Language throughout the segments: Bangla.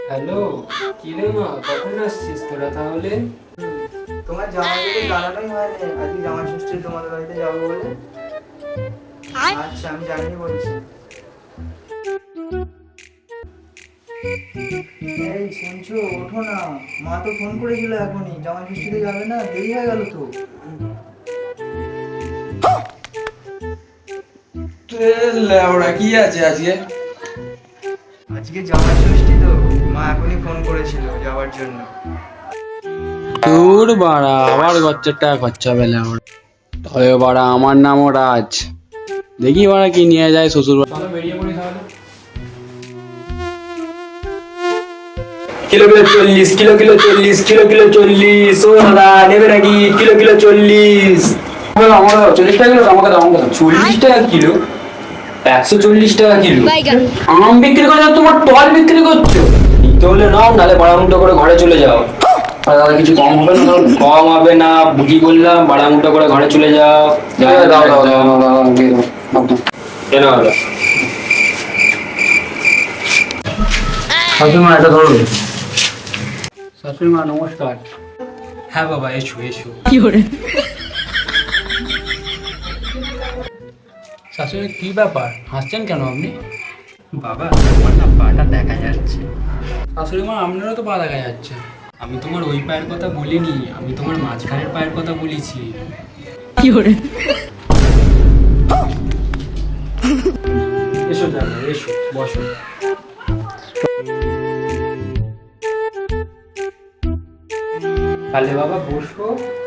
হ্যালো, কি রে মা, কখন আসছিস তোরা তাহলে? তোমার জামাইকে জানানোই হয়নি আজকে জামাই ষষ্ঠী তোমাদের বাড়িতে যাবো বলে। আচ্ছা আমি জানিয়ে বলছি। এই শুনছো, ওঠো না, মা তো ফোন করেছিল এখনই, জামাই ষষ্ঠীতে যাবে না, দেরি হয়ে গেল তো। ওরা কি আছে আজকে? আজকে জামাই ষষ্ঠী তো, মা এখনই ফোন করেছিল যাওয়ার জন্য। তোর বাড়া আবার গচ্চার টাকা খরচা পেলে আমার। তবে বাড়া আমার নামও রাজ, দেখি বাড়া কি নিয়ে যায় শ্বশুর বাড়ি। চলো বেরিয়ে পড়ি তাহলে। Kilo kilo 40, kilo kilo 40, kilo kilo 40, ও দাদা নেবে নাকি? Kilo kilo 40। আমার 40 টাকা কিলো, আমাকে দাও, আমাকে দাও। 40 টাকা কিলো? 140 টাকা কিলো আম বিক্রি করছো, তোমার টল বিক্রি করছো? নিতে হলে নাও, নাহলে বাড়ামুটো করে ঘরে চলে যাও। আর দাদা কিছু কম হবে না? কম হবে না, বুকি বললাম, বাড়ামুটো করে ঘরে চলে যাও। দাও দাও দাও দাও দাও দাও দিয়ে দাও, দাও দাও। কেন হবে? শাশুড়ি মা এটা ধরুন। শাশুড়ি মা নমস্কার। হ্যাঁ বাবা, এসো এসো। শাশুড়ি কি ব্যাপার, হাসছেন কেন আপনি? বাবা, তোমার না পাটা দেখা যাচ্ছে। শাশুড়ি মা আপনারও তো পা দেখা যাচ্ছে। আমি তোমার ওই পায়ের কথা বলিনি, আমি তোমার মাঝখানের পায়ের কথা বলেছি। এসো দাদা, এসো বসো। তাহলে বাবা বসো,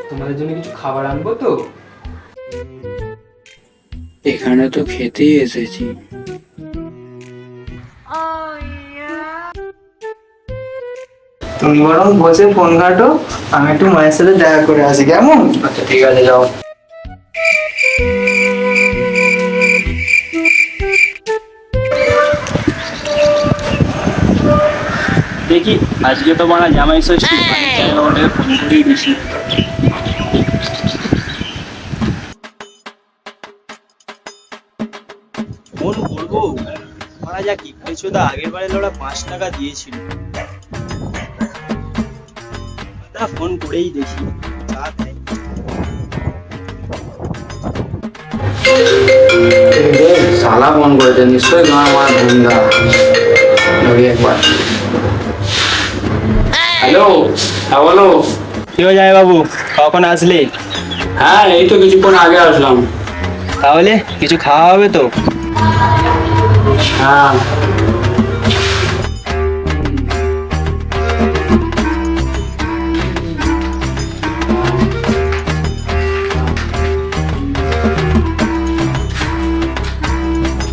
তোমাদের জন্য কিছু খাবার আনবো তো? এখানে তো খেতেই এসেছি। তুমি বরং বসে ফোন ঘাটো, আমি একটু মায়ের সাথে দেখা করে আসি, কেমন? আচ্ছা ঠিক আছে, যাও। দেখি আজকে তো বানা জামাই ষষ্ঠী, ওটা ফোন করেই দিছি। ফোন করবো, মারা যা কি পেয়েছো দা, আগের বারে ওরা 5 টাকা দিয়েছিল। তা ফোন করেই দেখি যা দেয়। শালা ফোন করেছে, নিশ্চয়ই তোমার মা ধন্দা। ধরি একবার। হ্যালো, হ্যাঁ বলো। কি হয়ে যায় বাবু, কখন আসলে? হ্যাঁ এই তো কিছুক্ষণ আগে আসলাম। তাহলে কিছু খাওয়া হবে তো? হ্যাঁ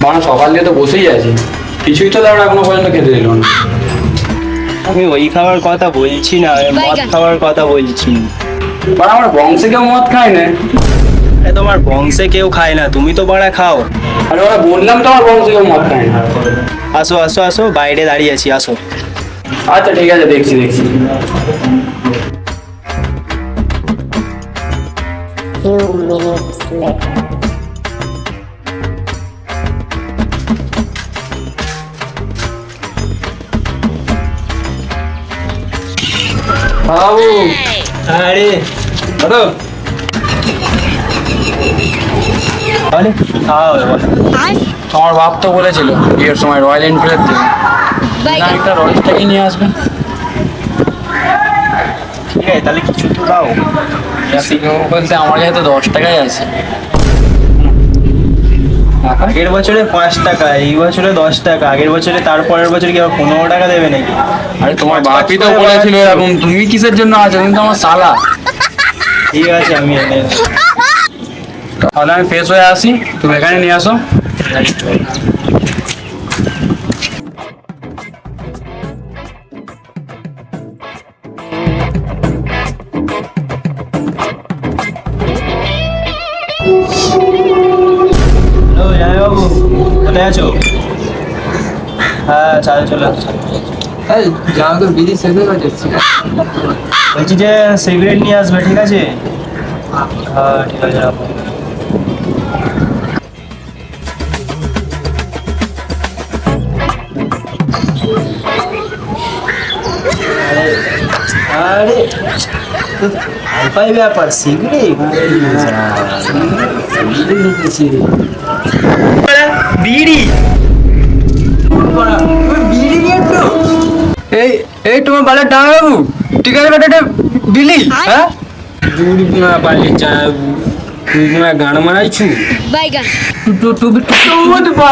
মানে সকাল দিয়ে তো বসেই আছি, কিছুই তো তারা এখনো পর্যন্ত খেতে দিল না। আমি ওই খাবার কথা বলছি না, আমি মদ খাওয়ার কথা বলছি। বাড়া আমার বংশে কেউ মদ খায় না। আরে তোমার বংশে কেউ খায় না, তুমি তো বাড়া খাও। আরে ওরা বললাম তো আমার বংশে কেউ মদ খায় না। আসো আসো আসো, বাইরে দাঁড়িয়ে আছি, আসো। আচ্ছা ঠিক আছে, দেখছি দেখছি। Few minutes later. বাবু আরে দাদা, তাহলে খাওয়া হবে বলো। তোমার বাপ তো বলেছিল বিয়ের সময় রয়্যাল এনফিল্ড দেবে, একটা রয়্যালটাকে নিয়ে আসবেন। ঠিক আছে তাহলে কিছু তো দাও। বলতে আমার কাছে তো 10 টাকাই আছে। আগের বছরে 5 টাকা, এই বছরে 10 টাকা, আগের বছরে তারপরের বছরে কি আবার 15 টাকা দেবে নাকি? আরে তোমার বাপই তো বলেছিল এরকম, তুমি কিসের জন্য আছো? তুমি তো আমার শালা। ঠিক আছে আমি এনে তাহলে আমি ফ্রেশ হয়ে আসি, তুমি এখানে নিয়ে আসো। হ্যালো জামাইবাবু, কোথায় আছো? হ্যাঁ চলে আসছো। জামা তো বিড়ি শেষ হয়ে গেছে। বলছি যে সিগারেট নিয়ে আসবে, ঠিক আছে? হ্যাঁ ঠিক আছে রাখো। আরে হাইফাই ব্যাপার সিগারেট বিড়ি বিড়ি নিয়ে তো এই এই তোমার বালের ডাঙা বাবু ঠিক আছে বেটা বিলি হ্যাঁ পারলি চা তুই গান মারাইছু বাইগান টুবি টুবি পা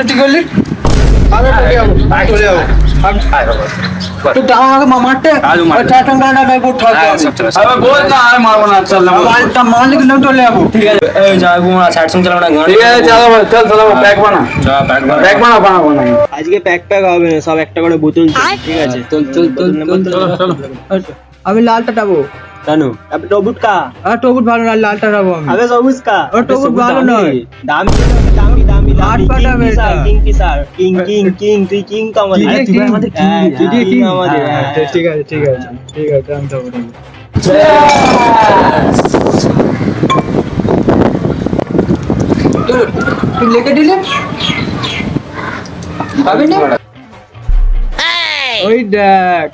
ঠিক করলি তো দাও আমাকে মারতে চাটন গানা গাইবো ঠাকুর বল না আর মারবো না চল না মালটা মালিক না চলে যাবো ঠিক আছে এই যাবো না সাইড সং চালাবো না গান ঠিক আছে চল চল প্যাক বানা যা ব্যাগ প্যাক বানাবো না আজকে প্যাক হবে না সব একটা করে বোতল ঠিক আছে চল চলো আমি লালটা টাবো কেন अब टोबुट का টবুট ভালো না লালটা রাবো আমি अबे सबूस का টবুট ভালো নয় दामी दामी दामी आठ पाटा में था। किंग किसार किंग किंग किंग তুই কিং তো আমাদের কিং, কিং, কিং আমাদের ঠিক আছে ঠিক আছে ঠিক আছে আমি যাবো তুই লেখে দিলে পাবি না ওই দেখ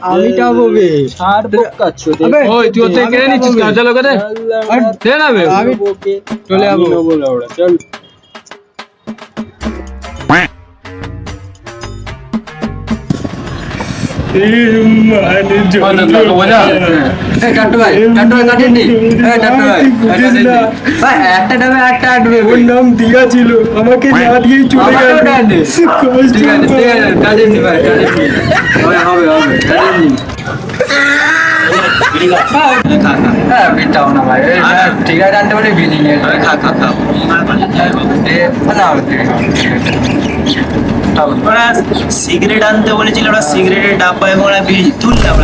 আমি টাবো বে আর বকাচ্ছ আবে ওই তুই ওতে কেড়ে নিচ্ছিস কেন চলো করে দে না বে আমি চলে যাবো চল টাট্টু ভাই কাটেন নি টাট্টু ভাই ভাই একটা ডাবে একটা আটবে ওর নাম দিয়া ছিল আমাকে না দিয়েই চলে গেল ঠিক আছে কাটেন নি ভাই কাটেন নি হবে কাটেন নি হ্যাঁ বিটাও না ভাই ঠিক আছে আনতে পারি বিলি নিয়ে খা ওরা সিগারেট আনতে বলেছিল ওরা সিগারেটের ডাব্বা এবং ওরা বিড়ি তুললাম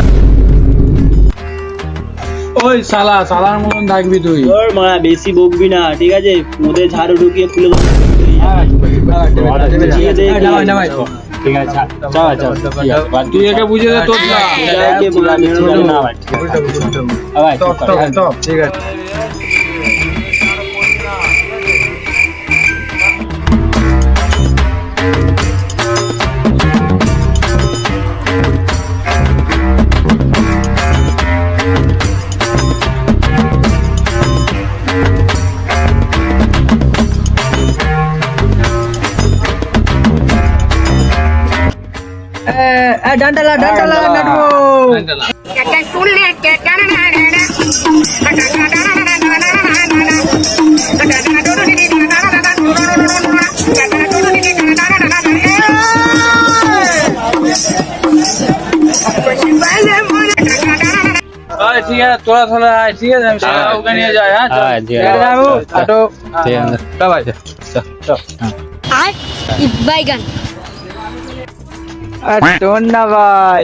ওই সালার মতন থাকবি তুই তোর মা বেশি বকবি না ঠিক আছে ওদের ঝাড়ু ঢুকিয়ে খুলে দেবো ঠিক আছে তুই একে বুঝে দে তোর না ঠিক আছে ডান্ডালা নাটবো ঠিক আছে তোরা চলে আয় ঠিক আছে আমি ওকে নিয়ে যাই হ্যাঁ যাবো আটো ভাই আর বাইগান শোন না ভাই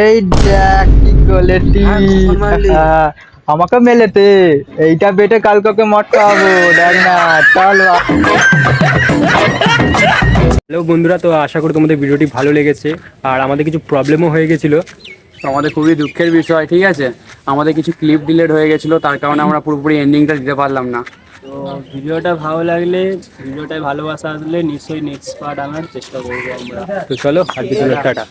এই দেখ কি কোয়ালিটি আমাকে মেলেতে এইটা বেটে কালকে মটকা হবো দেখ না চল হ্যালো বন্ধুরা, তো আশা করি তোমাদের ভিডিওটি ভালো লেগেছে। আর আমাদের কিছু প্রবলেমও হয়ে গেছিলো, তো আমাদের খুবই দুঃখের বিষয়। ঠিক আছে, আমাদের কিছু ক্লিপ ডিলেট হয়ে গেছিলো, তার কারণে আমরা পুরোপুরি এন্ডিংটা দিতে পারলাম না। তো ভিডিওটা ভালো লাগলে, ভিডিওটায় ভালোবাসা আসলে নিশ্চয়ই নেক্সট পার্ট আনার চেষ্টা করবো আমরা। তো চলো, আর কিছু টাটা।